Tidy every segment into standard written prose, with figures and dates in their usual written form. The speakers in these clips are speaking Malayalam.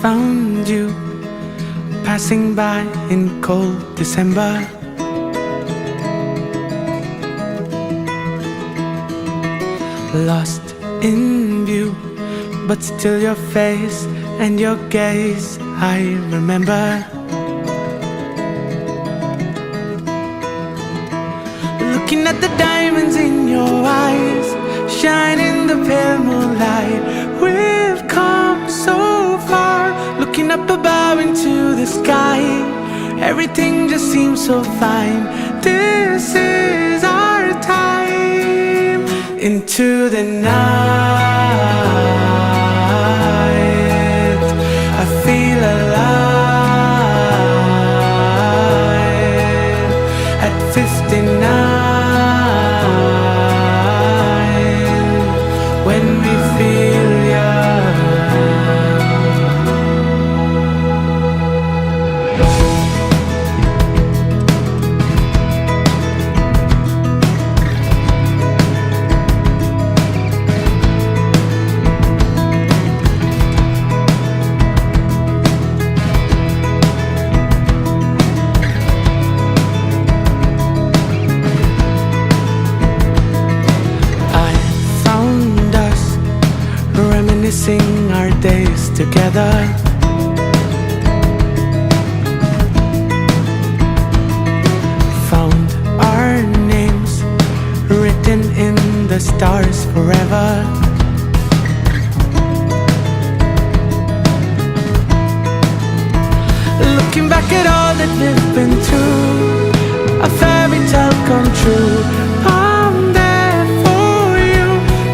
found you passing by in cold December. Lost in view, but still your face and your gaze I remember. Looking at the diamonds in your eyes, shine in the pale moonlight. We've come so far, looking up above into the sky. Everything just seems so fine. This is our time. Into the night, I feel alive. At 59, when we feel young. Reminiscing our days together. Found our names written in the stars forever. Looking back at all that we've been through, a fairy tale come true. I'm there for you,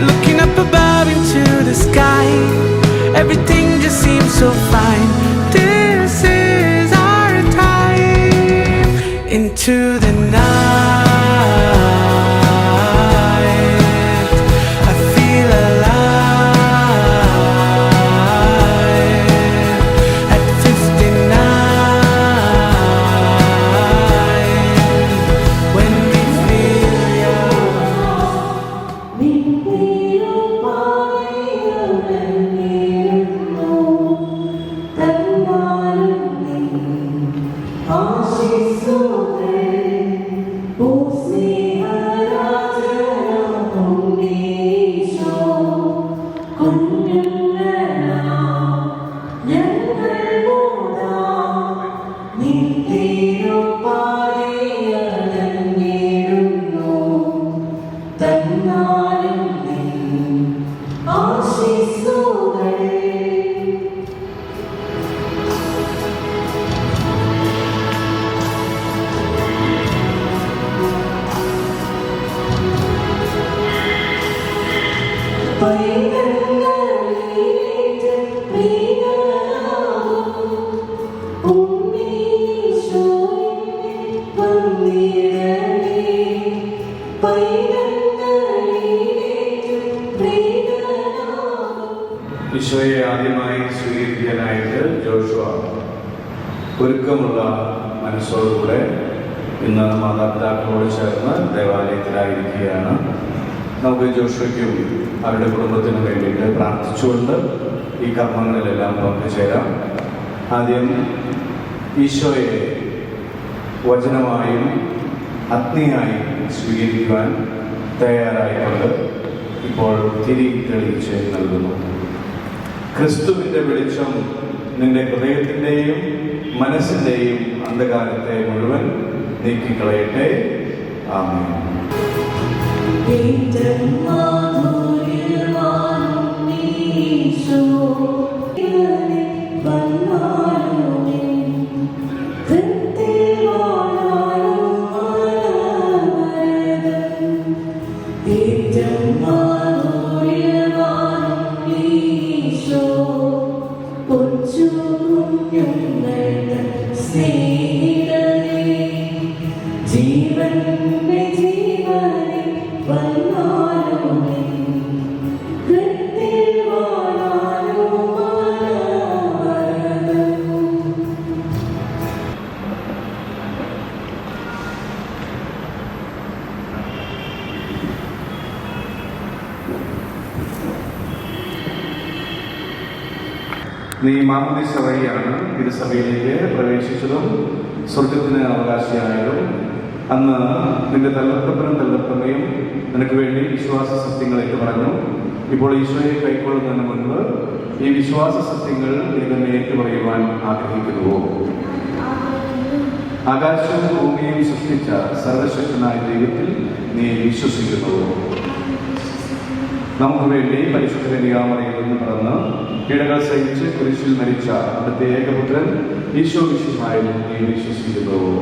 looking up above into the sky. Everything just seems so fine. This is our time. Into the night, I feel alive. At 59, when we feel young. ഈശോയെ ആദ്യമായി സ്വീകരിക്കാനായിട്ട് ജോഷുവ ഒരുക്കമുള്ള മനസ്സോടുകൂടെ ഇന്ന് മാതാപിതാക്കളോട് ചേർന്ന് ദേവാലയത്തിലായിരിക്കുകയാണ്. നമുക്ക് ജോഷുവയ്ക്കും അവരുടെ കുടുംബത്തിനും വേണ്ടിയിട്ട് പ്രാർത്ഥിച്ചുകൊണ്ട് ഈ കർമ്മങ്ങളിലെല്ലാം പങ്കുചേരാം. ആദ്യം ഈശോയെ വചനമായും അഗ്നിയായും സ്വീകരിക്കുവാൻ തയ്യാറായിക്കൊണ്ട് ഇപ്പോൾ തിരി തെളിയിച്ച് നൽകുന്നു. ക്രിസ്തുവിൻ്റെ വെളിച്ചം നിന്റെ ഹൃദയത്തിൻ്റെയും മനസ്സിൻ്റെയും അന്ധകാരത്തെ മുഴുവൻ നീക്കിക്കളയട്ടെ. ആമേൻ. ജീവൻ ജീവനെ വന്നാലും നീ മാമോദീസ വഴിയാണ് തിരുസഭയിലേക്ക് പ്രവേശിച്ചതും സ്വർഗത്തിന് അവകാശിയായതും. അന്ന് നിന്റെ തല്ലപ്പനും നിനക്ക് വേണ്ടി വിശ്വാസ സത്യങ്ങളേക്ക് പറഞ്ഞു. ഇപ്പോൾ ഈശോയെ കൈക്കൊള്ളുന്നതിന് മുൻപ് ഈ വിശ്വാസ സത്യങ്ങൾ നീ തന്നെ ഏറ്റുപറയുവാൻ ആഗ്രഹിക്കുന്നുവോ? ആകാശവും ഭൂമിയും സൃഷ്ടിച്ച സർവശക്തനായ ദൈവത്തിൽ നീ വിശ്വസിക്കുന്നുവോ? നമുക്ക് വേണ്ടി പരിശുദ്ധ കന്യകാമറിയിൽ നിന്ന് പിറന്ന് പീഡകൾ സഹിച്ച് കുരിശിൽ മരിച്ച അവിടുത്തെ ഏകപുത്രൻ ഈശോ മിശിഹായിൽ നീ വിശ്വസിക്കുന്നുവോ?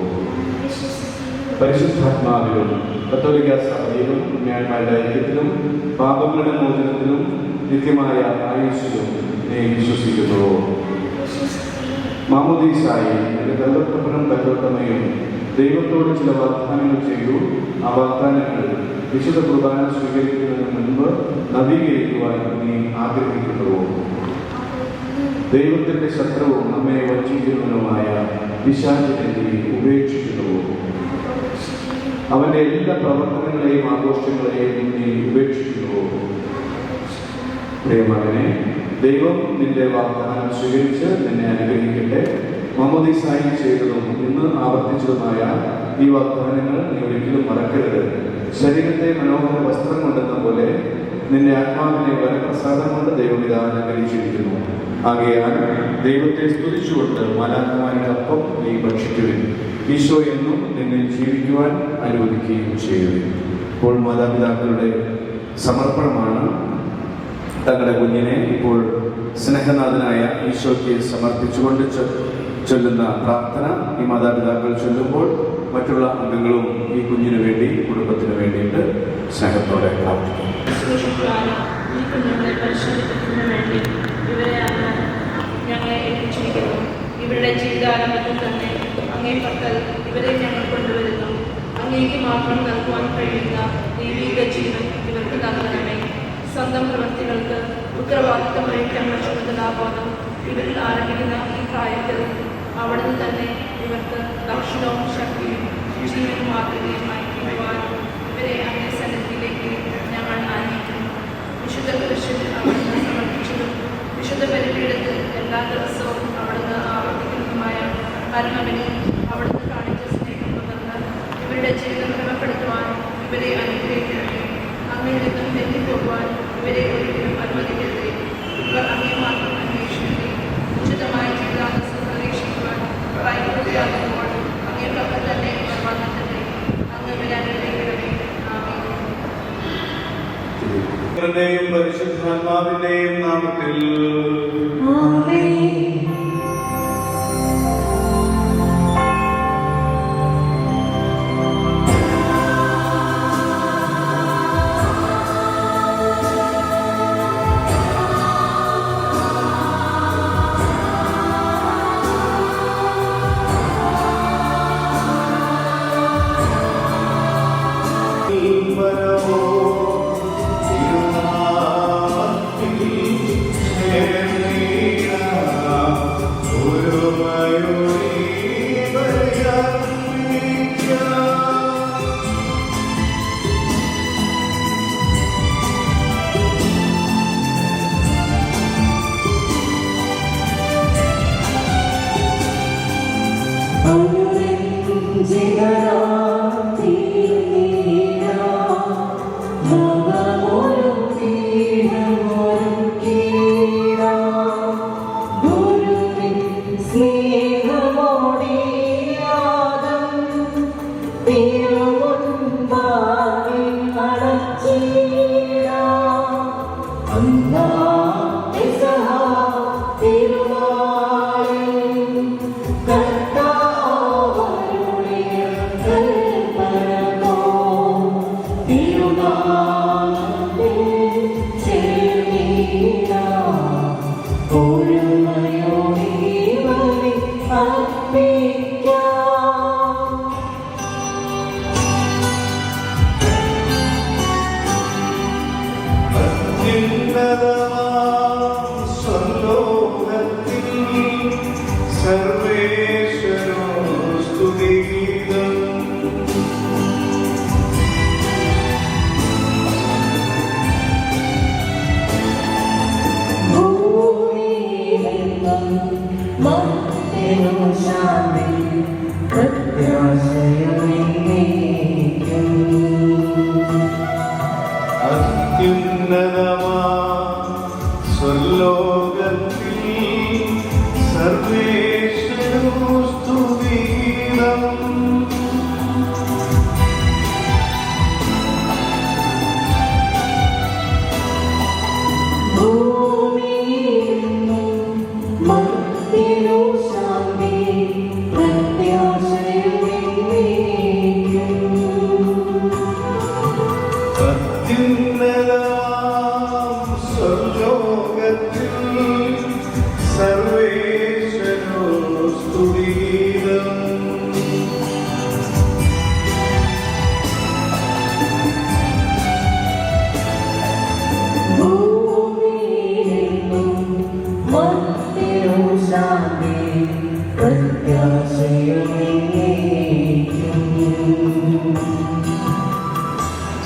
പരിശുദ്ധാത്മാവിലും കത്തോലിക്ക സഭയിലും ന്യായമായ ഐക്യത്തിലും പാപങ്ങളുടെ മോചനത്തിലും നിത്യമായ ആയുസ്സിലും നീ വിശ്വസിക്കുന്നുവോ? മാമോദീസായി നിന്റെ തല്ലപ്പനും തല്ലോട്ടമയും ദൈവത്തോട് ചില വാഗ്ദാനങ്ങൾ ചെയ്തു. ആ വാഗ്ദാനങ്ങൾ വിശുദ്ധ കുർബാന സ്വീകരിക്കുന്നതിന് മുൻപ് നവീകരിക്കുവാൻ നീ ആഗ്രഹിക്കുന്നുവോ? ദൈവത്തിന്റെ ശത്രുവും നമ്മെ വഞ്ചിക്കുന്നവനുമായ പിശാചിനെ നീ ഉപേക്ഷിക്കുന്നുവോ? അവന്റെ എല്ലാ പ്രവർത്തനങ്ങളെയും ആഘോഷങ്ങളെയും നീ ഉപേക്ഷിക്കുന്നുവോ? പ്രിയമകനെ, ദൈവം നിന്റെ വാഗ്ദാനം സ്വീകരിച്ച് നിന്നെ അനുഗ്രഹിക്കട്ടെ. മാമോദീസായി ചെയ്തതും ഇന്ന് ആവർത്തിച്ചതുമായ ഈ വാഗ്ദാനങ്ങൾ നീ ഒരിക്കലും മറക്കരുത്. ശരീരത്തെ മനോഹര വസ്ത്രം കൊണ്ടെന്ന പോലെ നിന്റെ ആത്മാവിനെ വരപ്രസാദം കൊണ്ട് ദൈവപിതാവ് അലങ്കരിച്ചിരിക്കുന്നു. ആകയാൽ ദൈവത്തെ സ്തുതിച്ചുകൊണ്ട് മാലാഖമാരുടെ അപ്പം നീ ഭക്ഷിക്കുവിൻ. ഈശോ എന്നും നിന്നെ ജീവിക്കുവാൻ അനുവദിക്കുകയും ചെയ്യുവിൻ. ഇപ്പോൾ മാതാപിതാക്കളുടെ സമർപ്പണമാണ്. തങ്ങളുടെ കുഞ്ഞിനെ ഇപ്പോൾ സ്നേഹനാഥനായ ഈശോയ്ക്ക് സമർപ്പിച്ചുകൊണ്ട് ചൊല്ലുന്ന പ്രാർത്ഥന ഈ മാതാപിതാക്കൾ ചൊല്ലുമ്പോൾ മറ്റുള്ള അംഗങ്ങളും ഈ കുഞ്ഞിന് വേണ്ടി, കുടുംബത്തിന് വേണ്ടിയിട്ട് സ്നേഹത്തോടെ പ്രാർത്ഥിക്കും. ഈ കുഞ്ഞുങ്ങളെ പരിശോധിക്കുന്നതിന് വേണ്ടി ഇവരെ ഞങ്ങളെ ഏൽപ്പിച്ചിരിക്കുന്നു. ഇവരുടെ ജീവിതാരംഭത്തിൽ തന്നെ അങ്ങേ പക്കൽ ഇവരെ ഞങ്ങൾ കൊണ്ടുവരുന്നു. അങ്ങേക്ക് മാത്രം നൽകുവാൻ കഴിയുന്ന ദൈവിക ജീവൻ ഇവർക്ക് നൽകണമേ. സ്വന്തം പ്രവൃത്തികൾക്ക് ഉത്തരവാദിത്തം വഹിക്കാനുള്ള ചുമതലാബോധം ഇവരിൽ ആരംഭിക്കുന്ന ഈ പ്രായത്തിൽ അവിടുന്ന് തന്നെ ഇവർക്ക് ദർശനവും ശക്തിയും ജീവനും മാതൃകയുമായി ഇടുവാൻ ഇവരെ അങ്ങേ സന്നിധിയിലേക്ക് ഞങ്ങൾ ആനയിക്കുന്നു. വിശുദ്ധ കുരിശിൽ അവിടുന്ന് സമർപ്പിച്ചതും വിശുദ്ധ ബലിപീഠത്തിൽ എല്ലാ ദിവസവും അവിടുന്ന് ആവർത്തിക്കുന്നതുമായ പരമബലി അവിടുന്ന് കാണിച്ച സ്നേഹം പകർന്ന് ഇവരുടെ ജീവിതം ക്രമപ്പെടുത്തുവാൻ ഇവരെ അനുഗ്രഹിക്കണമേ. അങ്ങയിൽ നിന്നും തെറ്റിപ്പോകുവാൻ ഇവരെ ഒരിക്കലും അനുവദിക്കരുതേ. ഇവർ അങ്ങേ മാത്രം അന്വേഷിക്കുകയും ഉചിതമായ ജീവിതാന്തസ് പ്രതീക്ഷിക്കുവാൻ പ്രായപൂർത്തിയാകുമ്പോൾ അങ്ങേ പക്കൽ തന്നെ ഇവർ വന്നിട്ടേ. അങ്ങ് ഇവരെ അനുഗ്രഹിക്കണമേ. ആമേൻ. പരിശുദ്ധാത്മാവിന്റെയും നാമത്തിൽ അത്യുന്നതമാം സ്വർലോകത്തിൽ സർവേശ്വരോ സ്തുതിഗീതം.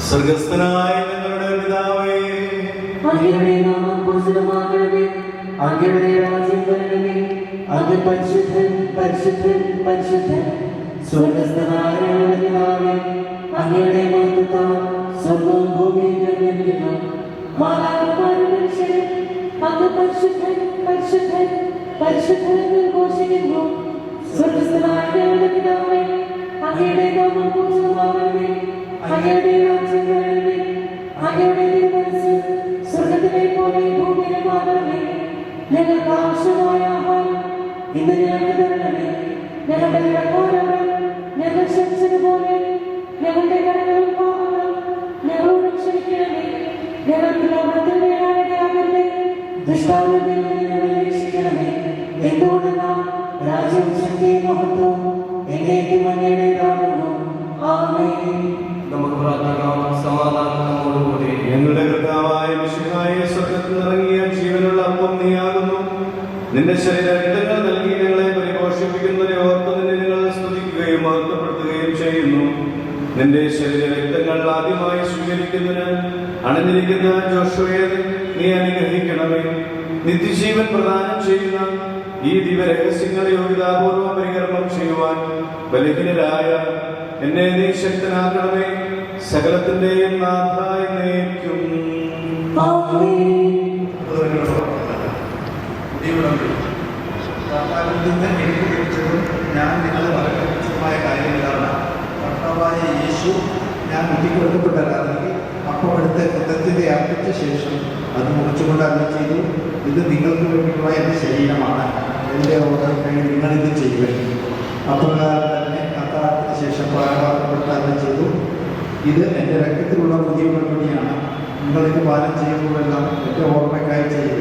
സ്വർഗസ്ഥനായ ഞങ്ങളുടെ പിതാവേ, അങ്ങയുടെ നാമം പൂജിതമാകണമേ. അങ്ങയുടെ രാജ്യം വരണമേ. അങ്ങ് പരിശുദ്ധൻ, പരിശുദ്ധൻ, പരിശുദ്ധൻ. സ്വർഗസ്ഥനായ ഞങ്ങളുടെ പിതാവേ, അങ്ങയുടെ മഹത്വത്താൽ സ്വർഗ്ഗവും ഭൂമിയും നിറഞ്ഞിരിക്കുന്നു. മാലാഖമാരും മനുഷ്യരും അങ്ങ് പരിശുദ്ധൻ, പരിശുദ്ധൻ, പരിശുദ്ധൻ എന്ന് ഘോഷിക്കുന്നു. സ്വർഗസ്ഥനായ ഞങ്ങളുടെ പിതാവേ, അങ്ങയുടെ നാമം പൂജിതമാകണമേ. അങ്ങയുടെ രാജ്യം വരണമേ. അങ്ങയുടെ തിരുമനസ്സ് സ്വർഗ്ഗത്തിലെ പോലെ ഭൂമിയിലുമാകണമേ. ഞങ്ങൾക്ക് ആവശ്യമായ ആഹാരം ഇന്ന് ഞങ്ങൾക്ക് തരണമേ. ഞങ്ങളുടെ കടക്കാരോട് ഞങ്ങൾ ക്ഷമിച്ചതുപോലെ ഞങ്ങളുടെ കടങ്ങളും പാപങ്ങളും ഞങ്ങളോട് ക്ഷമിക്കണമേ. ഞങ്ങൾക്ക് ലോകത്തിൽ വീഴാനിടയാകരുതേ. ദുഷ്ടാരൂപിയിൽ നിന്ന് ഞങ്ങളെ രക്ഷിക്കണമേ. എന്തുകൊണ്ടെന്നാൽ രാജ്യവും ശക്തിയും മഹത്വവും എന്നേക്കും അങ്ങയുടേതാകുന്നു. ആമേൻ. നമുക്ക് പ്രാർത്ഥിക്കാം. സമാധാനം നമ്മോടുകൂടി. ഞങ്ങളുടെ കർത്താവായ മിശിഹായെ സ്വർഗ്ഗത്തിൽ ഇറങ്ങിയ ജീവനുള്ള അപ്പം നീയാകുന്നു. നിന്റെ ശരീരരക്തങ്ങൾ നൽകി ഞങ്ങളെ പരിപോഷിപ്പിക്കുന്നതിനെ ഓർത്ത് നിന്നെ ഞങ്ങൾ സ്തുതിക്കുകയും മഹത്വപ്പെടുത്തുകയും ചെയ്യുന്നു. നിന്റെ ശരീരരക്തങ്ങൾ ആദ്യമായി സ്വീകരിക്കുന്നതിന് അണഞ്ഞിരിക്കുന്ന ജോഷുവയെ നീ അനുഗ്രഹിക്കണമേ. നിത്യജീവൻ പ്രദാനം ചെയ്യുന്ന ഈ ദിവ്യരഹസ്യങ്ങളെ യോഗ്യതാപൂർവം പരികർമ്മം ചെയ്യുവാൻ ബലഹീനരായ എന്നെ നീ ശക്തനാക്കണമേ. സകലത്തിന്റെയും നാഥ എന്നേക്കും. കർത്താവിൽ നിന്ന് എനിക്ക് ലഭിച്ചതും ഞാൻ നിങ്ങളെ മറക്കപ്പെട്ടതുമായ കാര്യങ്ങളാണ്. കർത്താവായ യേശു ഞാൻ മുട്ടിക്കൊടുക്കപ്പെട്ട രാത്രി അപ്പമെടുത്ത് കൃത്യത്തെ അർപ്പിച്ച ശേഷം അത് മുറിച്ചുകൊണ്ട് അരുളി ചെയ്തു, ഇത് നിങ്ങൾക്ക് വേണ്ടിയുള്ള എൻ്റെ ശരീരമാണ്, എൻ്റെ ഓർമ്മയ്ക്കായി നിങ്ങളിത് ചെയ്യുക. അപ്രകാരം തന്നെ അത്താഴത്തിന് ശേഷം പാനപാത്രപ്പെട്ട് അരുളി ചെയ്തു, ഇത് എൻ്റെ രക്തത്തിലുള്ള പുതിയ ഉടമ്പടിയാണ്, നിങ്ങളിത് പാനം ചെയ്യുമ്പോഴെല്ലാം എൻ്റെ ഓർമ്മയ്ക്കായി ചെയ്യുക.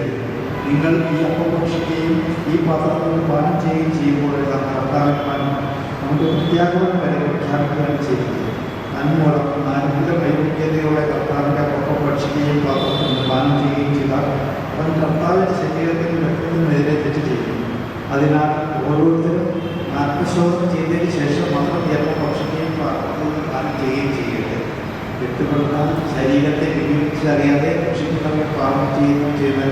നിങ്ങൾ ഈ അപ്പം ഭക്ഷിക്കുകയും ഈ പാത്രത്തിൽ പാനം ചെയ്യുകയും ചെയ്യുമ്പോഴെല്ലാം കർത്താവിന്മാരും നമുക്ക് പ്രത്യാഗമനം വരെ പ്രഖ്യാപിക്കുകയാണ് ചെയ്യുന്നത്. നന്മൂലം നാനൂല വൈവിധ്യതയോടെ കർത്താവിൻ്റെ അപ്പം ഭക്ഷിക്കുകയും പാത്രത്തിൽ പാനം ചെയ്യുകയും ചെയ്താൽ അവൻ കർത്താവിൻ്റെ ശരീരത്തിനും രക്തത്തിനുമെതിരെ തെറ്റ് ചെയ്യും. അതിനാൽ ഓരോരുത്തരും ആത്മശോധന ചെയ്തതിന് ശേഷം മാത്രം ഈ അപ്പം ഭക്ഷിക്കുകയും പാത്രത്തിൽ പാനം ചെയ്യുകയും ചെയ്യരുത്. വ്യക്തിപ്പെടുത്താൻ ശരീരത്തെ വിനിയോഗിച്ചറിയാതെ ഭക്ഷിക്കുന്നവരെ പാപം ചെയ്യുകയും ചെയ്താൽ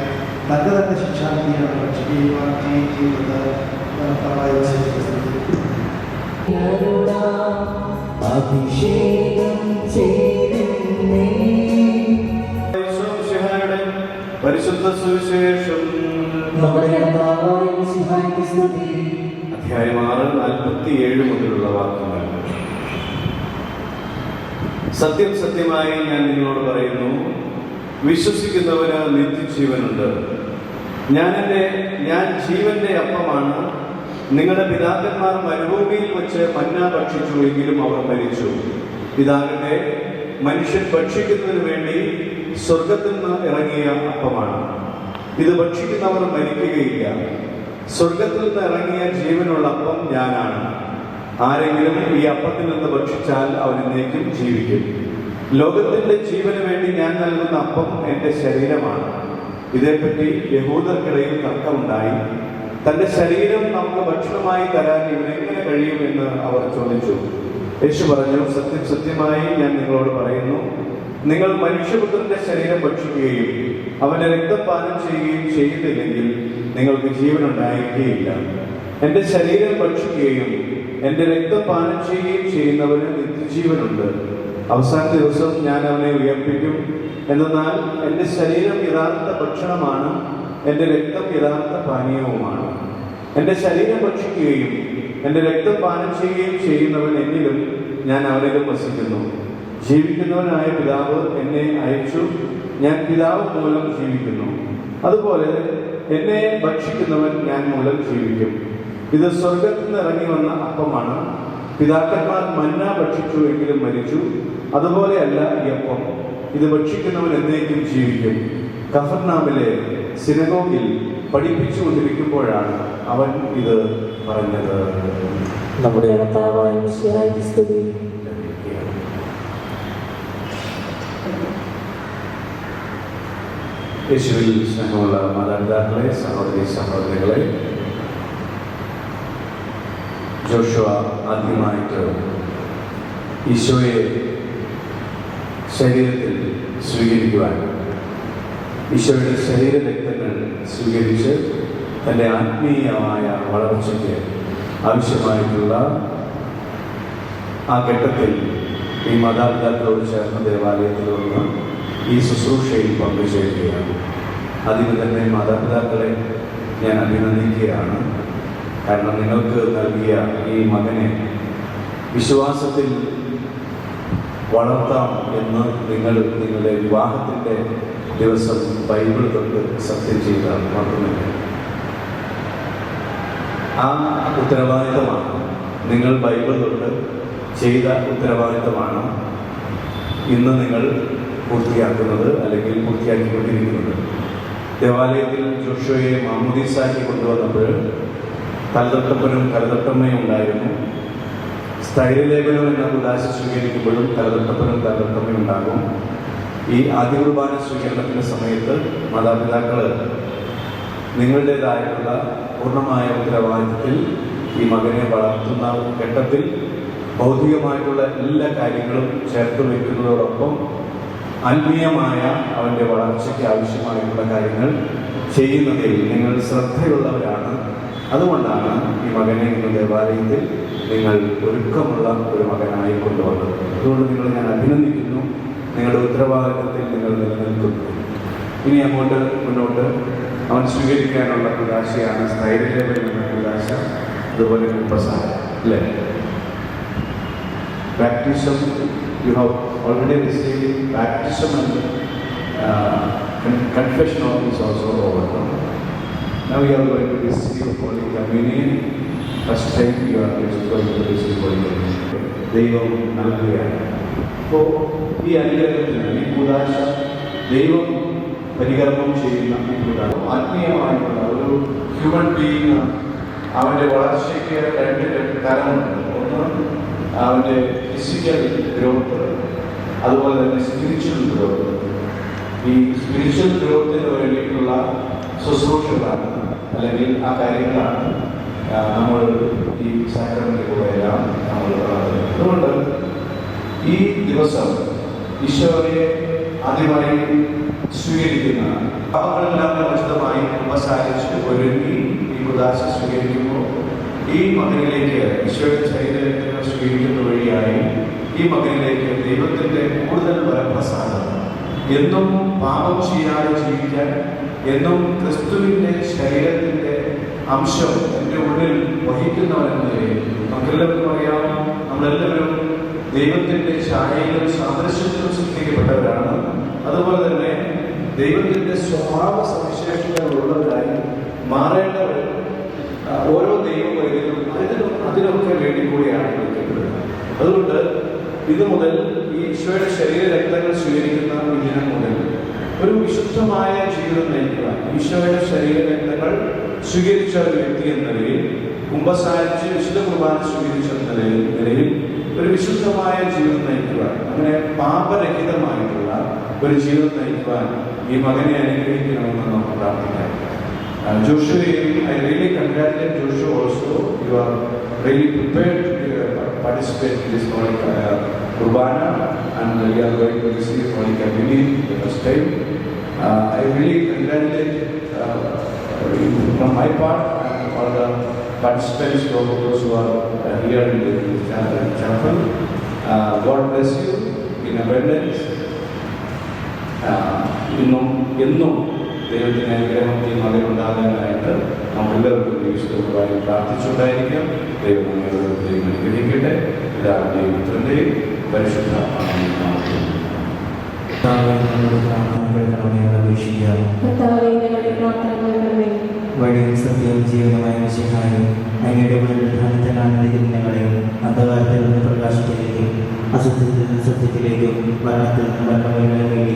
തന്റെ തന്നെ ശിക്ഷാവിധിയാണ് ഭക്ഷിക്കുകയും പാനം ചെയ്യുകയും ചെയ്യുന്നത്. അഭിഷേകം ചെയ്തേ പരിശുദ്ധ സുവിശേഷം അധ്യായം 6:47 മുതലുള്ള വാക്യങ്ങൾ. സത്യം സത്യമായി ഞാൻ നിങ്ങളോട് പറയുന്നു, വിശ്വസിക്കുന്നവന് നിത്യജീവനുണ്ട്. ഞാൻ ജീവന്റെ അപ്പമാണ്. നിങ്ങളുടെ പിതാക്കന്മാർ മരുഭൂമിയിൽ വെച്ച് മന്ന ഭക്ഷിച്ചു, എങ്കിലും അവർ മരിച്ചു. ഇതാകട്ടെ മനുഷ്യൻ ഭക്ഷിക്കുന്നതിന് വേണ്ടി സ്വർഗത്തിൽ നിന്ന് ഇറങ്ങിയ അപ്പമാണ്. ഇത് ഭക്ഷിക്കുന്നവർ മരിക്കുകയില്ല. സ്വർഗത്തിൽ നിന്ന് ഇറങ്ങിയ ജീവനുള്ള അപ്പം ഞാനാണ്. ആരെങ്കിലും ഈ അപ്പത്തിൽ നിന്ന് ഭക്ഷിച്ചാൽ അവൻ എന്നേക്കും ജീവിക്കും. ലോകത്തിന്റെ ജീവന് വേണ്ടി ഞാൻ നൽകുന്ന അപ്പം എൻ്റെ ശരീരമാണ്. ഇതേപ്പറ്റി യഹൂദർക്കിടയിൽ തർക്കമുണ്ടായി. തന്റെ ശരീരം നമുക്ക് ഭക്ഷണമായി തരാൻ ഇവനെങ്ങനെ കഴിയുമെന്ന് അവർ ചോദിച്ചു. യേശു പറഞ്ഞു, സത്യം സത്യമായി ഞാൻ നിങ്ങളോട് പറയുന്നു, നിങ്ങൾ മനുഷ്യപുത്രന്റെ ശരീരം ഭക്ഷിക്കുകയും അവന്റെ രക്തം പാനം ചെയ്യുകയും ചെയ്യുന്നില്ലെങ്കിൽ നിങ്ങൾക്ക് ജീവനുണ്ടായിരിക്കുകയില്ല. എൻ്റെ ശരീരം ഭക്ഷിക്കുകയും എൻ്റെ രക്തം പാനം ചെയ്യുകയും ചെയ്യുന്നവന് നിത്യജീവനുണ്ട്. അവസാന ദിവസം ഞാൻ അവനെ ഉയർപ്പിക്കും. എന്നാൽ എൻ്റെ ശരീരം യഥാർത്ഥ ഭക്ഷണമാണ്, എൻ്റെ രക്തം യഥാർത്ഥ പാനീയവുമാണ്. എൻ്റെ ശരീരം ഭക്ഷിക്കുകയും എൻ്റെ രക്തം പാനം ചെയ്യുകയും ചെയ്യുന്നവൻ എന്നിലും ഞാൻ അവനിലും വസിക്കുന്നു. ജീവിക്കുന്നവനായ പിതാവ് എന്നെ അയച്ചു, ഞാൻ പിതാവ് മൂലം ജീവിക്കുന്നു. അതുപോലെ എന്നെ ഭക്ഷിക്കുന്നവൻ ഞാൻ മൂലം ജീവിക്കും. ഇത് സ്വർഗത്തിൽ നിന്ന് ഇറങ്ങി വന്ന അപ്പമാണ്. പിതാക്കന്മാർ മന്ന ഭക്ഷിച്ചു, എങ്കിലും മരിച്ചു. അതുപോലെയല്ല ഈ അപ്പം. ഇത് ഭക്ഷിക്കുന്നവൻ എന്നേക്കും ജീവിക്കും. കഫർനാമിലെ സിനഗോഗിൽ പഠിപ്പിച്ചുകൊണ്ടിരിക്കുമ്പോഴാണ് അവൻ ഇത് പറഞ്ഞത്. നമ്മുടെ കർത്താവായ മിശിഹായ്ക്ക് സ്തുതി. യേശുവിൽ സ്നേഹമുള്ള മാതാപിതാക്കളെ, സഹോദരി സഹോദരികളെ, ജോഷുവ ആദ്യമായിട്ട് ഈശോയെ ശരീരത്തിൽ സ്വീകരിക്കുവാൻ, ഈശോയുടെ ശരീരരക്തങ്ങൾ സ്വീകരിച്ച് തൻ്റെ ആത്മീയമായ വളർച്ചയ്ക്ക് ആവശ്യമായിട്ടുള്ള ആ ഘട്ടത്തിൽ ഈ മാതാപിതാക്കളോട് ചേർന്ന ദേവാലയത്തിൽ വന്ന് ഈ ശുശ്രൂഷയിൽ പങ്കുചേരുകയാണ്. അതിന് തന്നെ മാതാപിതാക്കളെ ഞാൻ അഭിനന്ദിക്കുകയാണ്. കാരണം നിങ്ങൾക്ക് നൽകിയ ഈ മകനെ വിശ്വാസത്തിൽ വളർത്താം എന്ന് നിങ്ങൾ നിങ്ങളുടെ വിവാഹത്തിൻ്റെ ദിവസം ബൈബിൾ തൊട്ട് സത്യം ചെയ്ത മാത്രമല്ല, ആ ഉത്തരവാദിത്തമാണ് നിങ്ങൾ ബൈബിൾ തൊട്ട് ചെയ്ത ഉത്തരവാദിത്തമാണ് ഇന്ന് നിങ്ങൾ പൂർത്തിയാക്കുന്നത് അല്ലെങ്കിൽ പൂർത്തിയാക്കിക്കൊണ്ടിരിക്കുന്നത്. ദേവാലയത്തിൽ ജോഷുവയെ മാമോദീസാക്കി കൊണ്ടുവന്നപ്പോൾ തലതൊട്ടപ്പനും കലതൊട്ടമ്മയും ഉണ്ടായിരുന്നു. സ്ഥൈര്യലേപനം എന്ന ഉദാശ സ്വീകരിക്കുമ്പോഴും തലതൊട്ടപ്പനും തലതൊട്ടമ്മയും ഉണ്ടാകും. ഈ ആദ്യ കുർബാന സ്വീകരണത്തിൻ്റെ സമയത്ത് മാതാപിതാക്കൾ നിങ്ങളുടേതായിട്ടുള്ള പൂർണ്ണമായ ഉത്തരവാദിത്തത്തിൽ ഈ മകനെ വളർത്തുന്ന ഘട്ടത്തിൽ ഭൗതികമായിട്ടുള്ള എല്ലാ കാര്യങ്ങളും ചേർത്ത് വയ്ക്കുന്നതോടൊപ്പം ആത്മീയമായ അവൻ്റെ വളർച്ചയ്ക്ക് ആവശ്യമായിട്ടുള്ള കാര്യങ്ങൾ ചെയ്യുന്നതിൽ നിങ്ങൾ ശ്രദ്ധയുള്ളവരാണ്. അതുകൊണ്ടാണ് ഈ മകനെ ഇന്ന് ദേവാലയത്തിൽ നിങ്ങൾ ഒരുക്കമുള്ള ഒരു മകനായി കൊണ്ടുവന്നത്. അതുകൊണ്ട് നിങ്ങൾ ഞാൻ അഭിനന്ദിക്കുന്നു. നിങ്ങളുടെ ഉത്തരവാദിത്തത്തിൽ നിങ്ങൾ നിലനിൽക്കുന്നു. ഇനി അങ്ങോട്ട് മുന്നോട്ട് അവൻ സ്വീകരിക്കാനുള്ള ഉദാശയാണ് സ്ഥൈര്യലേപനം എന്ന ഉദാശ, അതുപോലെ കുമ്പസാരം, അല്ലേ? Baptism, you have already received baptism and confession is also over. Now you are going to receive Holy Communion. First time you are going to receive Holy Communion. ദൈവം നൽകുകയാണ്. അപ്പോൾ ഈ അനുഗ്രഹത്തിന് ഈ കൂദാശ ദൈവം പരികർമ്മം ചെയ്യുന്ന ഈ കൂദാശ ആത്മീയമായിട്ടുള്ള ഒരു ഹ്യൂമൻ ബീയിങ് അവൻ്റെ വളർച്ചയ്ക്ക് രണ്ട് തരമുണ്ട്. ഒന്ന് അവൻ്റെ ഫിസിക്കൽ ഗ്രോത്ത്, അതുപോലെ തന്നെ സ്പിരിച്വൽ ഗ്രോത്ത്. ഈ സ്പിരിച്വൽ ഗ്രോത്തിന് വേണ്ടിയിട്ടുള്ള ശുശ്രൂഷകളാണ് അല്ലെങ്കിൽ ആ കാര്യങ്ങളാണ് നമ്മൾ ഈ സാക്രമെന്റിലൂടെയെല്ലാം നമ്മൾ കാണുന്നത്. അതുകൊണ്ട് ഈ ദിവസം ഈശോയെ ആദ്യമായി സ്വീകരിക്കുന്ന പാപങ്ങളെല്ലാം ഉചിതമായി ഉപസാരിച്ച് ഒരുങ്ങി ഈ കുദാശ സ്വീകരിക്കുമ്പോൾ ഈ മകനിലേക്ക് ഈശോയുടെ ശരീരങ്ങൾ സ്വീകരിക്കുന്ന വഴിയായി ഈ മകനിലേക്ക് ദൈവത്തിൻ്റെ കൂടുതൽ വരപ്രസാദം, എന്നും പാപം ചെയ്യാതെ ജീവിക്കാൻ, എന്നും ക്രിസ്തുവിൻ്റെ ശരീരത്തിൻ്റെ അംശം എൻ്റെ ഉള്ളിൽ വഹിക്കുന്നവനെന്ന നിലയിൽ നമുക്കെല്ലാവർക്കും അറിയാം. നമ്മളെല്ലാവരും ദൈവത്തിൻ്റെ ഛായയിലും സാദൃശ്യത്തിലും സൃഷ്ടിക്കപ്പെട്ടവരാണ്. അതുപോലെ തന്നെ ദൈവത്തിൻ്റെ സ്വഭാവ സവിശേഷതകളുള്ളവരായി മാറേണ്ടവർ ഓരോ ദൈവവൈദ്യരും അതിനൊക്കെ വേണ്ടി കൂടിയാണ് വിളിക്കപ്പെടുന്നത്. അതുകൊണ്ട് ഇത് മുതൽ ഈ ഈശോയുടെ ശരീര രക്തങ്ങൾ സ്വീകരിക്കുന്ന ഈ ദിനം മുതൽ ഒരു വിശുദ്ധമായ ജീവിതം നയിക്കുവാൻ, ഈശോയുടെ ശരീര രക്തങ്ങൾ സ്വീകരിച്ച ഒരു വ്യക്തി എന്ന നിലയിൽ, കുമ്പസാരിച്ച് വിശുദ്ധ കുർബാന സ്വീകരിച്ച നിലയിൽ ഒരു വിശുദ്ധമായ ജീവിതം നയിക്കുവാൻ, അങ്ങനെ പാപരഹിതമായിട്ടുള്ള ഒരു ജീവിതം നയിക്കുവാൻ ഈ മകനെ അനുഗ്രഹിക്കണമെന്ന് നമുക്ക് പ്രാർത്ഥിക്കാം. Joshua, I really congratulate Joshua also. You are really prepared to participate in this Holy Kurbana, and you are going to receive Holy Communion the first time. I really congratulate from my part and all the participants, those who are here in the chapel. God bless you in abundance. എന്നും ദൈവത്തിന് അനുഗ്രഹം ഈ മകനുണ്ടാകാനായിട്ട് നമ്മളെല്ലാവർക്കും ദൈവമായി പ്രാർത്ഥിച്ചുകൊണ്ടായിരിക്കാം. ദൈവം ദൈവം അനുഗ്രഹിക്കട്ടെ. പിതാവിന്റെയും പുത്രന്റെയും പരിശുദ്ധ വഴിയും സത്യവും ജീവനുമായ മിശിഹായും അങ്ങയുടെ പുനരുദ്ധാനത്തിനാണ് ഞങ്ങളെയും അന്ധകാരത്തിൽ നിന്ന് പ്രകാശത്തിലേക്കും അസത്യത്തിൽ നിന്ന് സത്യത്തിലേക്കും മരണത്തിൽ നിന്ന് മരണങ്ങളിലേക്കും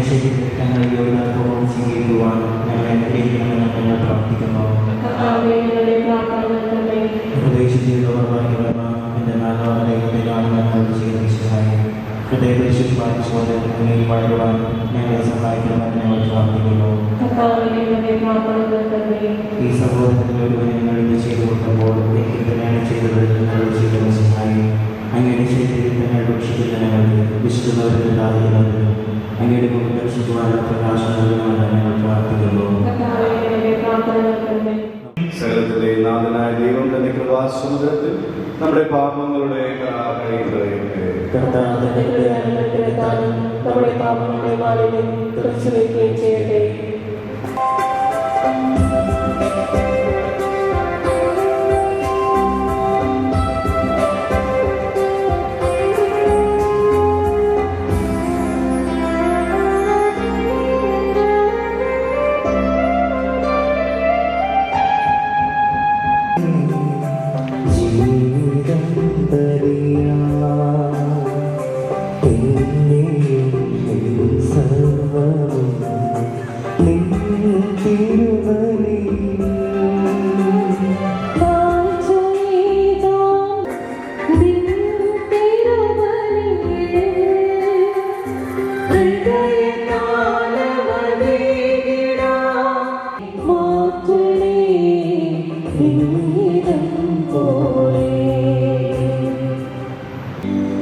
ശരീരങ്ങൾ യോഗ്യതാപൂർവ്വം സ്വീകരിക്കുവാൻ ഞങ്ങളെ അനുഗ്രഹിക്കണമെന്ന് ഞങ്ങൾ പ്രാർത്ഥിക്കുന്നു. ഹൃദയശുദ്ധിയുള്ളവർമാർ എൻ്റെ ഹൃദയപരിശുദ്ധിമാരിച്ചോടെ വളരുവാൻ ഞങ്ങളെ സഹായിക്കണമെന്ന് ഞങ്ങൾ പ്രാർത്ഥിക്കുന്നു. ഈ സഹോദരത്തിൽ ഒരുവൻ ഞങ്ങൾ ഇത് ചെയ്തു കൊടുക്കുമ്പോൾ എനിക്ക് തന്നെയാണ് ചെയ്തത് ഞങ്ങൾ ചെയ്തത് സഹായി. അങ്ങയുടെ ശരീരങ്ങൾ ഭക്ഷിക്കുന്ന ഞങ്ങൾക്ക് വിശുദ്ധവരില്ലാതിരുന്നത് അങ്ങയുടെ മുഖം ദർശിക്കുവാനുള്ള പ്രകാശം നൽകുവാൻ ഞങ്ങൾ പ്രാർത്ഥിക്കുന്നു. സകലത്തിലെ നാഥനായ ദൈവം തന്റെ കൃപാസമുദ്രത്തിൽ നമ്മുടെ പാപങ്ങളുടെ നമ്മുടെ പാപങ്ങളുടെ മാലിന്യം തുടച്ചു വയ്ക്കുകയും ചെയ്യട്ടെ.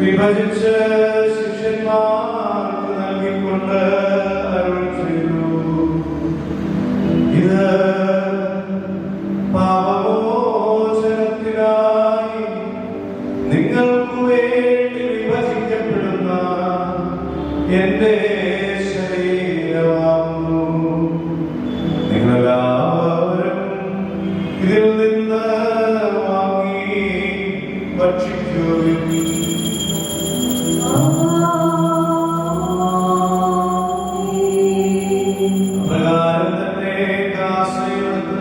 വിഭജിച്ച ശിഷ്യന്മാർക്ക് നൽകിക്കൊണ്ട് അരുൾ ചെയ്തു, ഇത് പാപമോചനത്തിനായി നിങ്ങൾക്ക് വേണ്ടി വിഭജിക്കപ്പെടുന്ന എന്റെ ശരീരമാകുന്നു. നിങ്ങളെല്ലാവരും ഇതിൽ നിന്ന് വാങ്ങി ഭക്ഷിക്കുകയും പ്രകാരം തന്നെ കാശയെടുത്ത്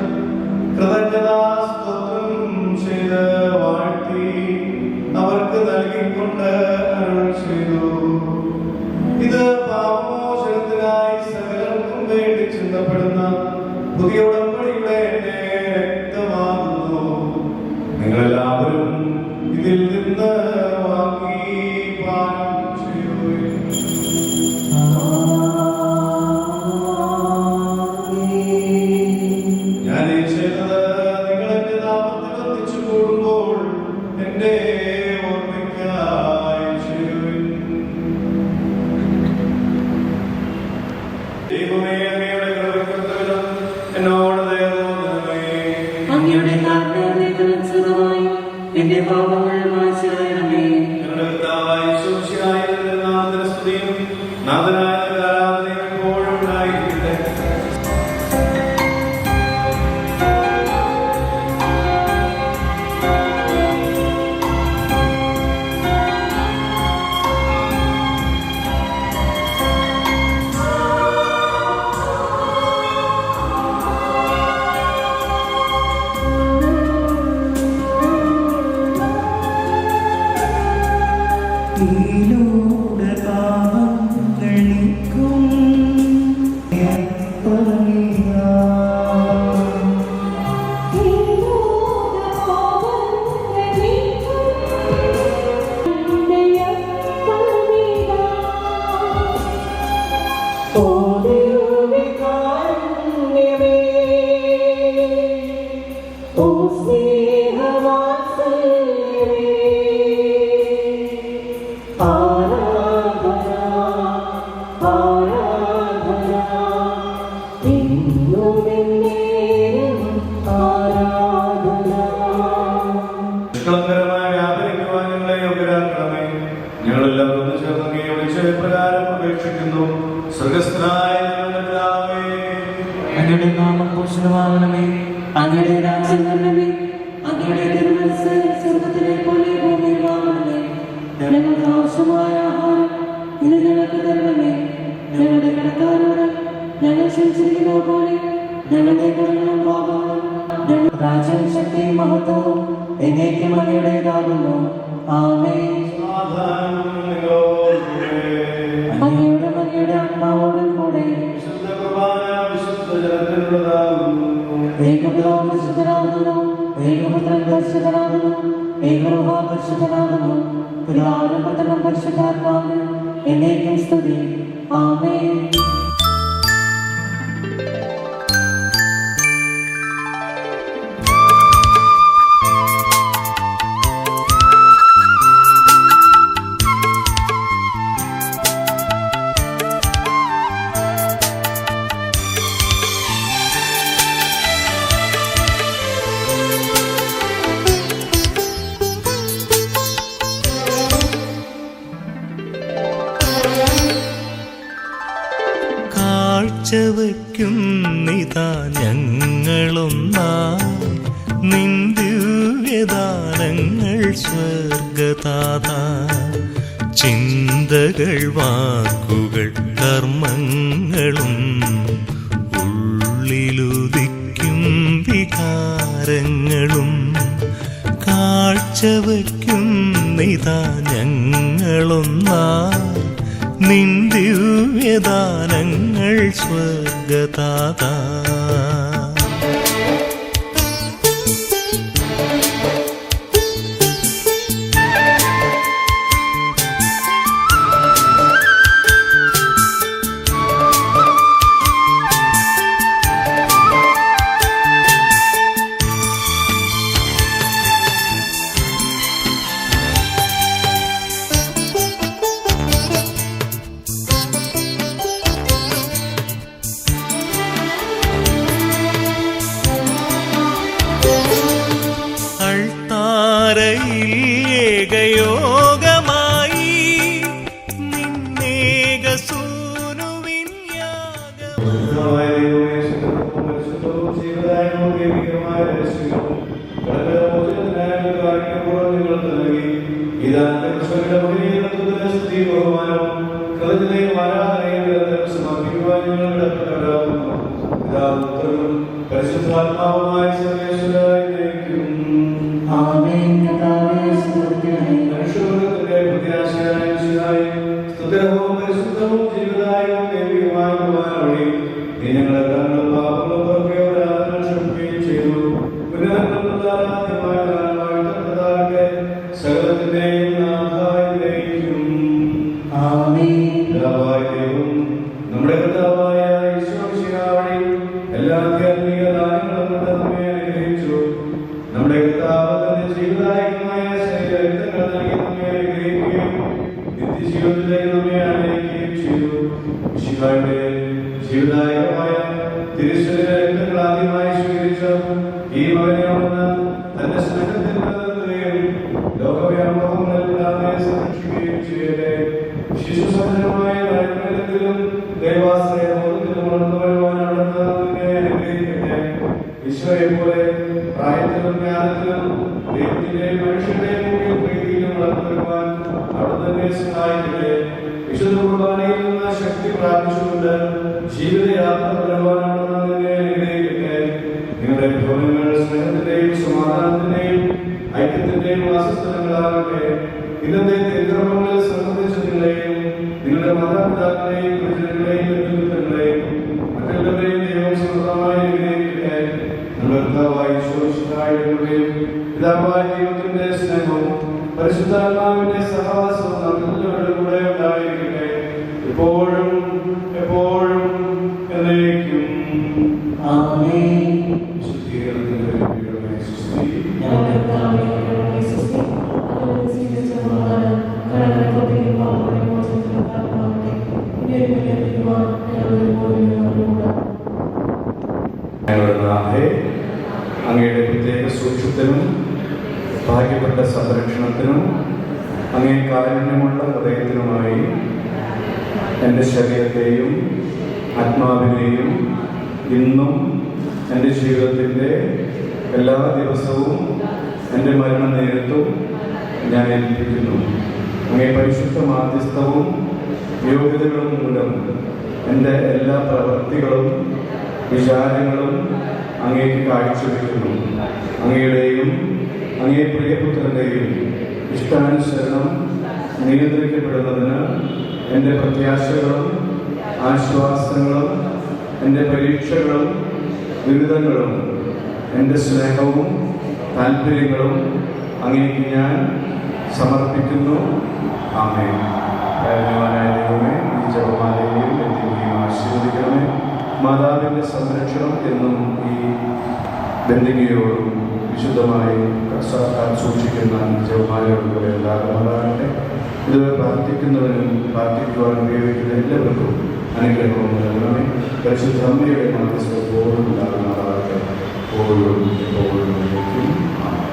കൃതജ്ഞതാസ്തോത്രം ചെയ്ത് വാഴ്ത്തി അവർക്ക് നൽകിക്കൊണ്ട് അരുൾ ചെയ്തു, ഇത് പാപമോചനത്തിനായി സകലർക്കും വേണ്ടി ചിന്തപ്പെടുന്ന പുതിയ ഉടമ്പടിയുടെ എന്റെ രക്തമാകുന്നു. നിങ്ങളെല്ലാവരും ഇതിൽ നിന്ന് വാങ്ങി പാനം ചെയ്യുകയും ഞാൻ ഈ ചെയ്തത് നിങ്ങൾ എന്റെ നാമത്തിൽ ഒന്നിച്ചു കൂടുമ്പോൾ എന്റെ ഓർമ്മയ്ക്കായി ചെയ്യുകയും. ദൈവമേ, അങ്ങയുടെ കൃപയ്ക്കൊത്തവിധം എന്നോട് ദയ തോന്നണമേ. അങ്ങയുടെ കാരണമായി എന്റെ പാപങ്ങൾ മായ്ച്ചു കളയണമേ. ഞങ്ങളുടെ കർത്താവായ യേശുമിശിഹായ നാമത്തിന് സ്തുതിയും നാഥനായ ആരാധനയും എപ്പോഴും ഉണ്ടായിരിക്കട്ടെ. നിഷ്കളങ്കരമായ വ്യാപരിക്കുവാൻ ഞങ്ങളെ യോഗ്യരാക്കണമേ. ഞങ്ങളെല്ലാവരും ഒന്ന് ചേർന്ന് അങ്ങയെ വിളിച്ച് പ്രകാരം അപേക്ഷിക്കുന്നു. സ്വർഗ്ഗസ്ഥനായ ഞങ്ങളുടെ പിതാവേ, അങ്ങയുടെ നാമം പൂജിതമാകണമേ. അങ്ങയുടെ രാജ്യം വരണമേ. അങ്ങയുടെ തിരുമനസ്സ് സ്വർഗ്ഗത്തിലെ പോലെ ഭൂമിയിലുമാകണമേ. ഞങ്ങൾക്ക് ആവശ്യമായ ആഹാരം ഇന്ന് ഞങ്ങൾക്ക് തരണമേ. ഞങ്ങളുടെ കടക്കാരോട് ഞങ്ങൾ ക്ഷമിച്ചിരിക്കുന്ന പോലെ ഞങ്ങളുടെ കടങ്ങളും പാപങ്ങളും രാജ്യവും ശക്തിയും മഹത്വവും എന്നേക്കും അങ്ങയുടേതാകുന്നു. ആമേൻ. സമാധാനം നിങ്ങളോടുകൂടെ. അങ്ങയുടെ ആത്മാവോടും സ്തുതി. ആമേൻ. കാഴ്ചവയ്ക്കുന്നിതാ ഞങ്ങളൊന്നായി നിൻ ദിവ്യദാനങ്ങൾ സ്വർഗദാത. ചിന്തകൾ വാക്കുകൾ കർമ്മങ്ങളും ഉള്ളിലുദിക്കും വികാരങ്ങളും കാഴ്ചവയ്ക്കുന്നിതാ ഞങ്ങളൊന്നായി നിൻ ദിവ്യദാനങ്ങൾ സ്വർഗദാത. ഏകയോഗമായി നിന്നേകസൂനുവിൻ യാഗം. പരിശുദ്ധാത്മാവുമായ മനുഷ്യവർഗത്തിന്റെ പ്രത്യാശയായ സ്തുതരവും പരിശുദ്ധവും ജീവിതദായകവും ദൈവികമായ വഴി നീ ഞങ്ങളെ പാപങ്ങളും പുറകെയോരാധന ക്ഷമിക്കുകയും ചെയ്തു. സകലത്തിന്റെയും നാഥായും നമ്മുടെ കർത്താവായ ഈശോമിശിഹായി എല്ലാ ആത്മീയ ദാനങ്ങളും കൊണ്ട് നമ്മെ അനുഗ്രഹിച്ചു. നമ്മുടെ കർത്താവ് തന്റെ ജീവിതദായകമായ ശരീരങ്ങൾ നൽകി നമ്മെ അനുഗ്രഹിക്കുകയും നിത്യജീവിതത്തിലേക്ക് നമ്മെ ആനയിക്കുകയും ചെയ്തു. മിശിഹായുടെ ജീവിതദായകമായ തിരുശരീര രക്തങ്ങൾ ആദ്യമായി സ്വീകരിച്ച ഈ മകനെ അവിടുന്ന് തന്റെ സ്നേഹത്തിൽ നിലനിർത്തുകയും ലോകവ്യാപകങ്ങളിൽ സംരക്ഷിക്കുകയും ചെയ്യട്ടെ. ശിശുസഹജമായ നന്മയിലും ദൈവാശ്രയബോധത്തിലും വളർന്നു വരുവാനാണ് നിന്നെ അനുഗ്രഹിക്കട്ടെ. ഈശോയെ പോലെ പ്രായത്തിലും ജ്ഞാനത്തിലും ദൈവത്തിന്റെയും മനുഷ്യരുടെയും പ്രീതിയിലും വളർന്നു വരുവാൻ അവിടെ തന്നെ സഹായിക്കട്ടെ. വിശുദ്ധ കുർബാനയിൽ നിന്ന് ശക്തി പ്രാപിച്ചുകൊണ്ട് ജീവിതയാത്ര തുടരുവാനാണ് നിന്നെ അനുഗ്രഹിക്കട്ടെ. നിങ്ങളുടെ ഭവനങ്ങൾ സ്നേഹത്തിന്റെയും സമാധാനത്തിന്റെയും ഐക്യത്തിന്റെയും വാസസ്ഥലങ്ങളാകട്ടെ. ഇന്നത്തെ തിരുക്കർമ്മങ്ങളിൽ സംബന്ധിച്ച നിങ്ങളെയും നിങ്ങളുടെ മാതാപിതാക്കളെയും ഗുരുജനങ്ങളെയും ബന്ധുക്കളെയും മറ്റുള്ളവരെയും ദൈവം സമൃദ്ധമായി അനുഗ്രഹിക്കട്ടെ. നമ്മുടെ കർത്താവായ ഈശോമിശിഹായുടെയും പിതാവായ ദൈവത്തിന്റെ സ്നേഹവും പരിശുദ്ധാത്മാവിന്റെ സഹവാസവും നമ്മളുടെ കൂടെ ഉണ്ടായിരിക്കട്ടെ, എപ്പോഴും എപ്പോഴും എന്നേക്കും. വിശുദ്ധീകരണത്തിന്റെ അങ്ങയുടെ പ്രത്യേക സൂക്ഷ്മത്തിനും ഭാഗ്യപ്പെട്ട സംരക്ഷണത്തിനും അങ്ങേ കാരുണ്യമുള്ള ഹൃദയത്തിനുമായി എൻ്റെ ശരീരത്തെയും ആത്മാവിനെയും ഇന്നും എൻ്റെ ജീവിതത്തിൻ്റെ എല്ലാ ദിവസവും എൻ്റെ മരണ നേരത്തും ഞാൻ ഏൽപ്പിക്കുന്നു. അങ്ങേ പരിശുദ്ധ മാധ്യസ്ഥവും യോഗ്യതകളും മൂലം എൻ്റെ എല്ലാ പ്രവൃത്തികളും വിചാരങ്ങളും അങ്ങേക്ക് കാഴ്ചവെക്കുന്നു. അങ്ങയുടെയും അങ്ങേ പ്രിയപുത്രൻ്റെയും ഇഷ്ടാനുസരണം നിയന്ത്രിക്കപ്പെടുന്നതിന് എൻ്റെ പ്രത്യാശകളും ആശ്വാസങ്ങളും എൻ്റെ പരീക്ഷകളും വിവിധങ്ങളും എൻ്റെ സ്നേഹവും താല്പര്യങ്ങളും അങ്ങേക്ക് ഞാൻ സമർപ്പിക്കുന്നു. ആമേൻ. കാരുണ്യവാനായ ദൈവമേ, ഈ ജപമാലയെയും ബന്ധിക്കുകയും ആശീർവദിക്കണമേ. മാതാവിൻ്റെ സംരക്ഷണം എന്നും ഈ ബന്ധികയോടും വിശുദ്ധമായി സൂക്ഷിക്കുന്ന ഈ ജപമാലയോടുകൂടെ ഉണ്ടാകുന്നതാകട്ടെ. ഇത് പ്രാർത്ഥിക്കുന്നവരും പ്രാർത്ഥിക്കുവാൻ ഉപയോഗിക്കുന്ന എല്ലാവർക്കും അനുഗ്രഹവും നൽകണമേ. പരിശുദ്ധ അമ്മയുടെ മനസ്സ് എപ്പോഴും ഉണ്ടാകുന്നതാകട്ടെ. എപ്പോഴും എപ്പോഴും ആമേൻ.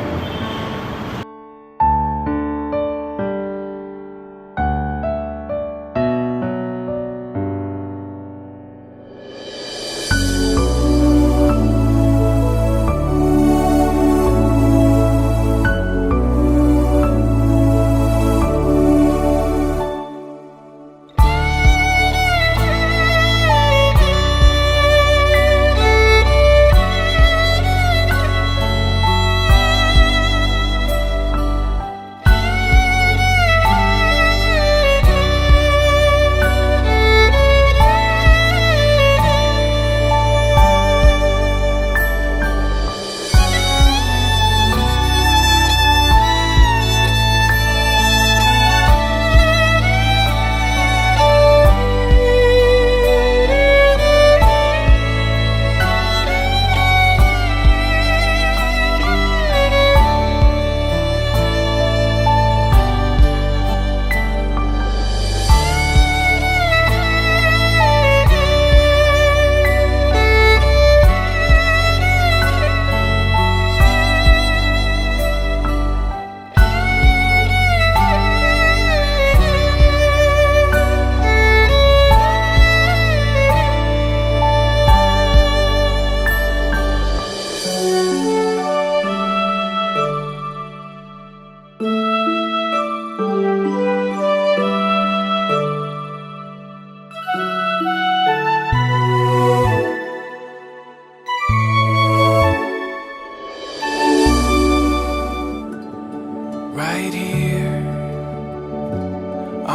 Right here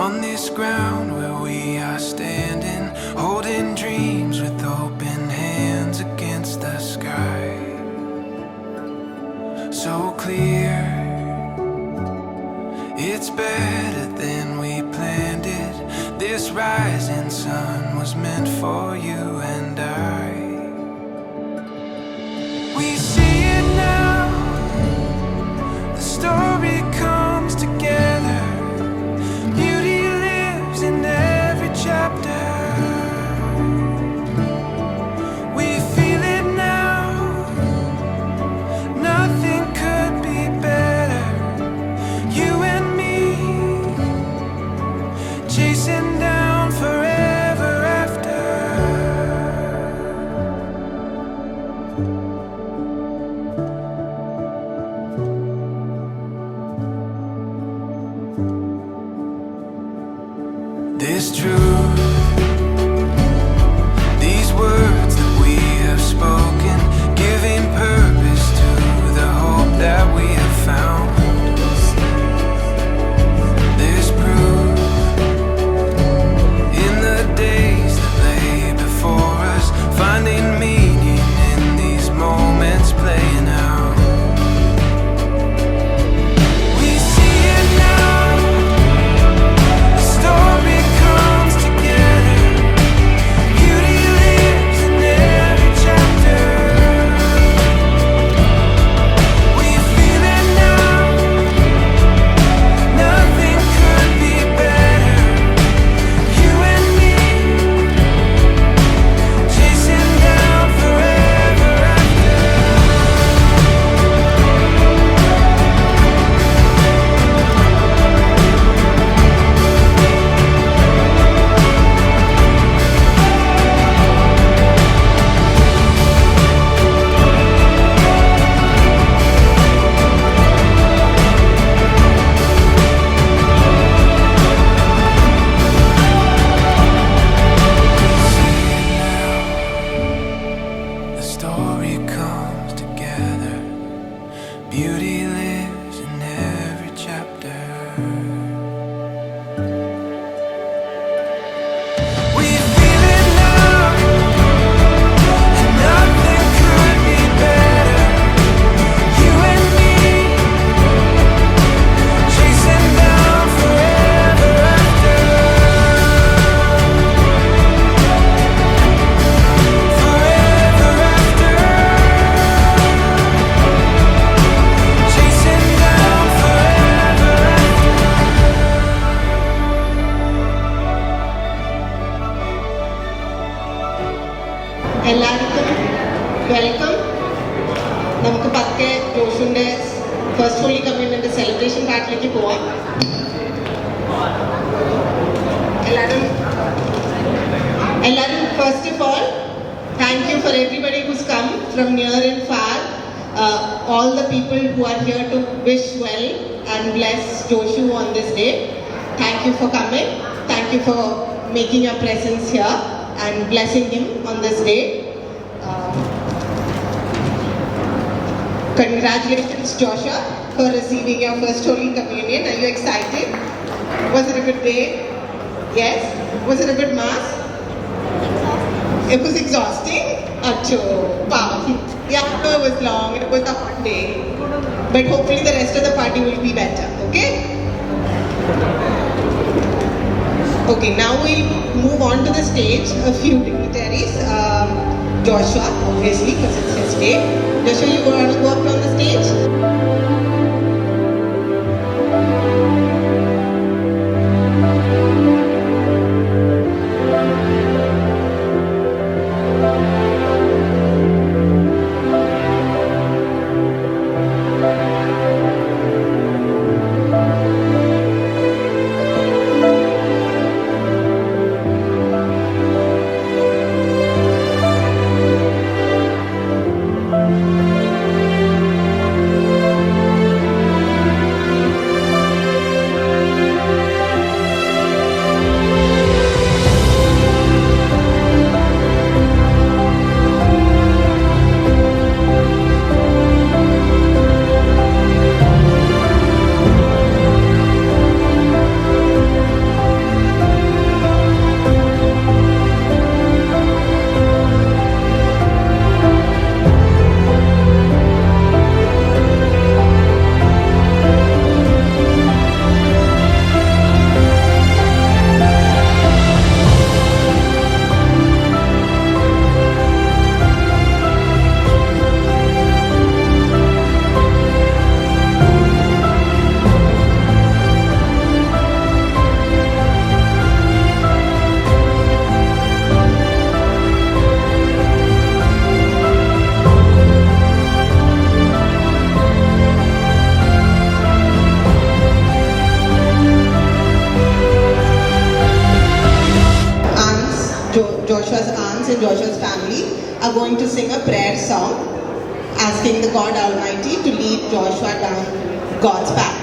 on this ground where we are standing, holding dreams with open hands against the sky. So clear, it's better than we planned it. This rising sun was meant for you and I. We see it now, the story comes together. Beauty lives in every chapter. We feel it now, nothing could be better. You and me, chasing down forever after. നമുക്ക് പതുക്കെ ജോഷുവിൻ്റെ ഫസ്റ്റ് ഹോളി കമ്മ്യൂണിൻ്റെ സെലിബ്രേഷൻ പാർട്ടിലേക്ക് പോവാം. എല്ലാവരും first of all thank you for everybody who's come from near and far, all the people who are here to wish well and bless Joshu on this day. Thank you for coming. Thank you for making your presence here and blessing him on this day. Congratulations, Joshua, for receiving your first Holy Communion. Are you excited? Was it a good day? Yes? Was it a good Mass? It was exhausting? Achoo, wow. Yeah, it was long, it was a hot day. But hopefully the rest of the party will be better, okay? Okay, now we'll move on to the stage. A few dignitaries. Joshua, obviously, because it's his day. Joshua, you want to go up on the stage? Joshua's aunts and Joshua's family are going to sing a prayer song asking the God Almighty to lead Joshua down God's path.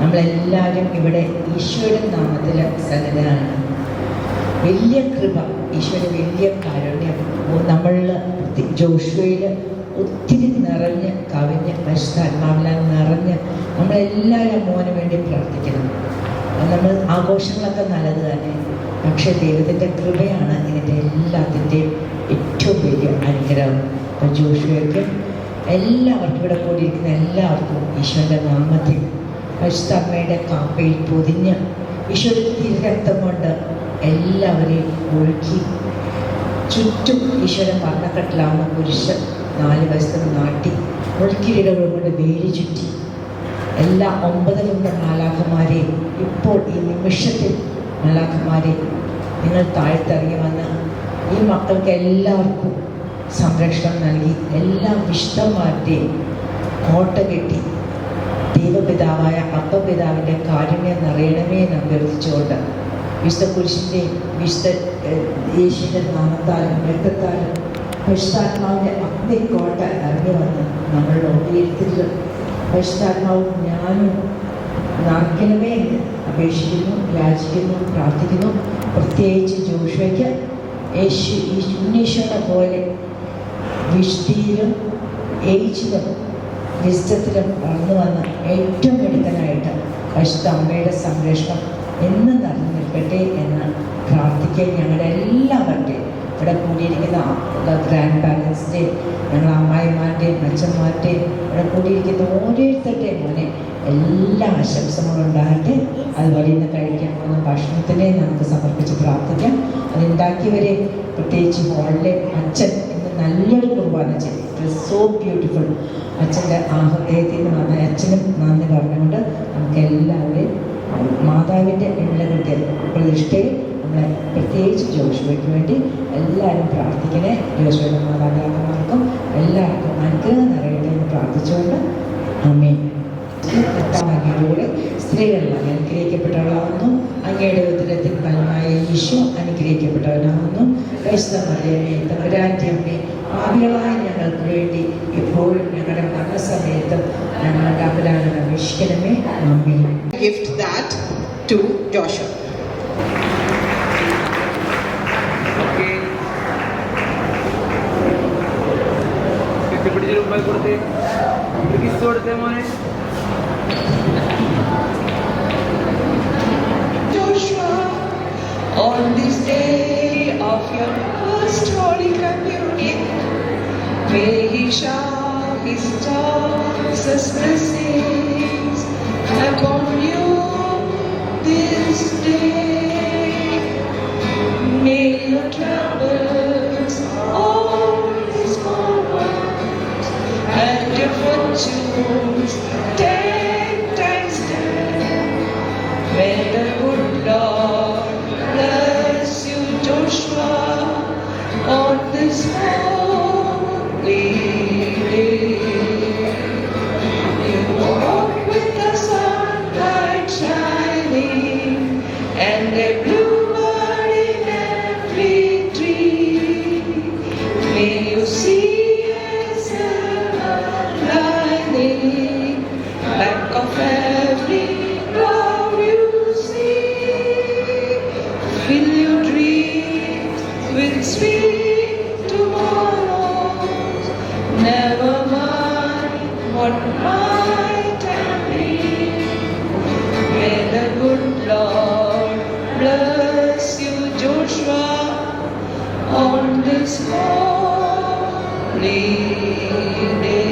നമ്മളെല്ലാവരും ഇവിടെ ഈശോയുടെ നാമത്തിൽ സന്നിധനാണ്. വലിയ കൃപ, ഈശോയുടെ വലിയ കാരുണ്യം നമ്മളിൽ ജോഷുവയിൽ ഒത്തിരി നിറഞ്ഞ് കവിഞ്ഞ് പരിശുദ്ധാത്മാവിലാൽ നിറഞ്ഞ് നമ്മളെല്ലാവരും മോന് വേണ്ടി പ്രാർത്ഥിക്കണം. നമ്മൾ ആഘോഷങ്ങളൊക്കെ നല്ലത് തന്നെ, പക്ഷേ ദൈവത്തിൻ്റെ കൃപയാണ് ഇതിൻ്റെ എല്ലാത്തിൻ്റെയും ഏറ്റവും വലിയ അനുഗ്രഹം. അപ്പോൾ ജോഷുവയ്ക്ക് എല്ലാവർക്കും ഇവിടെ കൂടിയിരിക്കുന്ന എല്ലാവർക്കും ഈശോയുടെ നാമത്തിൽ പരിശുദ്ധമ്മയുടെ കാപ്പയിൽ പൊതിഞ്ഞ് ഈശോയുടെ തിരുരക്തം കൊണ്ട് എല്ലാവരെയും ഒഴുക്കി ചുറ്റും ഈശ്വരൻ വർണ്ണക്കെട്ടിലാവുന്ന പുരുഷൻ 4 വയസ്സിൽ നാട്ടി മുൾക്കിരീടകൾ കൊണ്ട് വേലി ചുറ്റി എല്ലാ 9 മാലാഖമാരെയും ഇപ്പോൾ ഈ നിമിഷത്തിൽ മാലാഖമാരെ നിങ്ങൾ താഴ്ത്തിറങ്ങി വന്ന് ഈ മക്കൾക്ക് എല്ലാവർക്കും സംരക്ഷണം നൽകി എല്ലാ വിശുദ്ധന്മാരുടെയും കോട്ട കെട്ടി ദൈവപിതാവായ അപ്പപിതാവിൻ്റെ കാരുണ്യം നിറയണമേ എന്ന് അഭ്യർത്ഥിച്ചുകൊണ്ട് വിശുദ്ധ പുരുഷൻ്റെയും വിശുദ്ധ യേശുവിൻ്റെ നാമത്താലും രക്തത്താലും പരിശുദ്ധാത്മാവിൻ്റെ അഗ്നിക്കോട്ട ഇറങ്ങി വന്ന് നമ്മളുടെ ഓരോരുത്തരിലും പരിശുദ്ധാത്മാവും ഞാനും നാർക്കണമേ എന്ന് അപേക്ഷിക്കുന്നു, യാചിക്കുന്നു, പ്രാർത്ഥിക്കുന്നു. പ്രത്യേകിച്ച് ജോഷുവയ്ക്ക് ഉണ്ണീശ്വരനെ പോലെ വിശുദ്ധിയിലും ഏജിലും വിശുദ്ധത്തിലും വളർന്നു വന്ന് ഏറ്റവും മിടുക്കനായിട്ട് പരിശുദ്ധ അമ്മയുടെ സംരക്ഷണം എന്നും നടന്നു നിൽക്കട്ടെ എന്ന് പ്രാർത്ഥിക്കാൻ ഞങ്ങളുടെ എല്ലാവരുടെയും ഇവിടെ കൂടിയിരിക്കുന്ന ഗ്രാൻഡ് പാരൻസിൻ്റെയും ഞങ്ങളുടെ അമ്മായിമാരുടെയും അച്ഛന്മാരുടെയും ഇവിടെ കൂടിയിരിക്കുന്ന ഓരോരുത്തരുടെയും മോനെ എല്ലാ ആശംസകളും ഉണ്ടാകട്ടെ. അതുപോലെ ഇന്ന് കഴിക്കാൻ പോകുന്ന ഭക്ഷണത്തിനെ നമുക്ക് സമർപ്പിച്ച് പ്രാർത്ഥിക്കാം. അതുണ്ടാക്കിയവരെ പ്രത്യേകിച്ച് ഹോളിലെ അച്ഛൻ ഇന്ന് നല്ലൊരു കുർബാന ചെയ്തു. So beautiful. അച്ഛൻ്റെ ഹൃദയത്തിൽ നിന്ന് വന്ന അച്ഛനും നന്ദി പറഞ്ഞുകൊണ്ട് നമുക്ക് എല്ലാവരെയും മാതാവിൻ്റെ എണ്ണകളുടെ പ്രതിഷ്ഠയിൽ നമ്മളെ പ്രത്യേകിച്ച് ജോഷുവയ്ക്ക് വേണ്ടി എല്ലാവരും പ്രാർത്ഥിക്കണേ. ജോഷുവയുടെ മാതാപിതാക്കന്മാർക്കും എല്ലാവർക്കും അനുഗ്രഹം നിറയട്ടെ എന്ന് പ്രാർത്ഥിച്ചുകൊണ്ട് ആമേൻ. അങ്ങയുടെ സ്ത്രീകളെല്ലാം അനുഗ്രഹിക്കപ്പെട്ടവളാവുന്നു. അങ്ങയുടെ ഉദരത്തിൻ ഫലമായ ഈശോ അനുഗ്രഹിക്കപ്പെട്ടവനാവുന്നു. പരിശുദ്ധമറിയമേ തമ്പുരാന്റെ അമ്മേ, പാപികളായ ഞങ്ങൾക്ക് വേണ്ടി ഇപ്പോഴും ഞങ്ങളുടെ മരണസമയത്തും ഞങ്ങളുടെ അപരാധം അപേക്ഷിക്കണമേ. ആമേൻ. Gift that to Joshua. Joshua, on this day of your first Holy Communion, may he shower his stars as blessings upon you this day. May your troubles always forward and your fortunes 10 times 10. May the good Lord bless you, Joshua, on this holy day. You walk with the sunlight shining and a bluebird in every tree. May you see a silver lining back of every cloud you see. Fill your dreams with sweet tomorrows. Never mind what might have been. May the good Lord bless you, Joshua, on this holy day.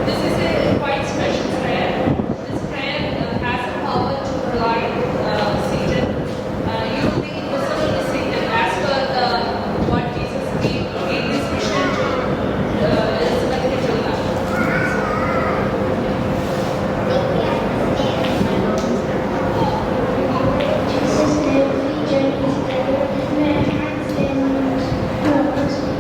This is a quite special prayer. This prayer has the power to blind Satan. You will be invisible to Satan as per what Jesus gave this mission to Elizabeth Hitler. Sister, we join with my hands and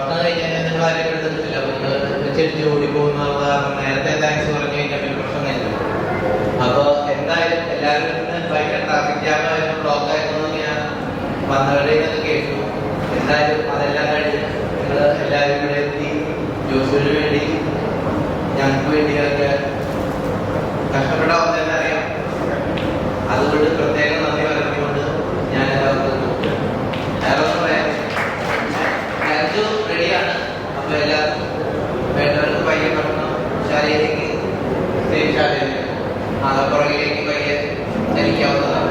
പ്രാർത്ഥന കഴിഞ്ഞാൽ നിങ്ങൾ ആരെയും എടുത്തിട്ടില്ല, നിങ്ങൾ ചെടിച്ച് ഓടിപ്പോകുന്നത് കാരണം നേരത്തെ താങ്ക്സ് പറഞ്ഞു കഴിഞ്ഞാൽ പിന്നെ പ്രശ്നം കഴിഞ്ഞു. അപ്പോൾ എന്തായാലും എല്ലാവരും ഭയങ്കര ട്രാഫിക് ജാമായിരുന്നു, ബ്ലോക്ക് ആയിരുന്നു ഞാൻ വന്നവരുടെ നിന്ന് കേട്ടു. എന്തായാലും അതെല്ലാം കഴിഞ്ഞ് നിങ്ങൾ എല്ലാവരും ഇവിടെ എത്തി ജോസിന് വേണ്ടി ഞങ്ങൾക്ക് വേണ്ടിയൊക്കെ കഷ്ടപ്പെടാവുന്നതെന്ന് അറിയാം. അതുകൊണ്ട് പ്രത്യേകം നന്ദി പറഞ്ഞുകൊണ്ട് ഞാൻ എല്ലാവർക്കും റെഡിയാണ്. അപ്പോൾ എല്ലാവർക്കും വേണ്ടവർക്ക് പയ്യെ പഠനം ശാലയിലേക്ക് ശാലയിലേക്ക് പുറകിലേക്ക് പയ്യെ ചലിക്കാവുന്നതാണ്.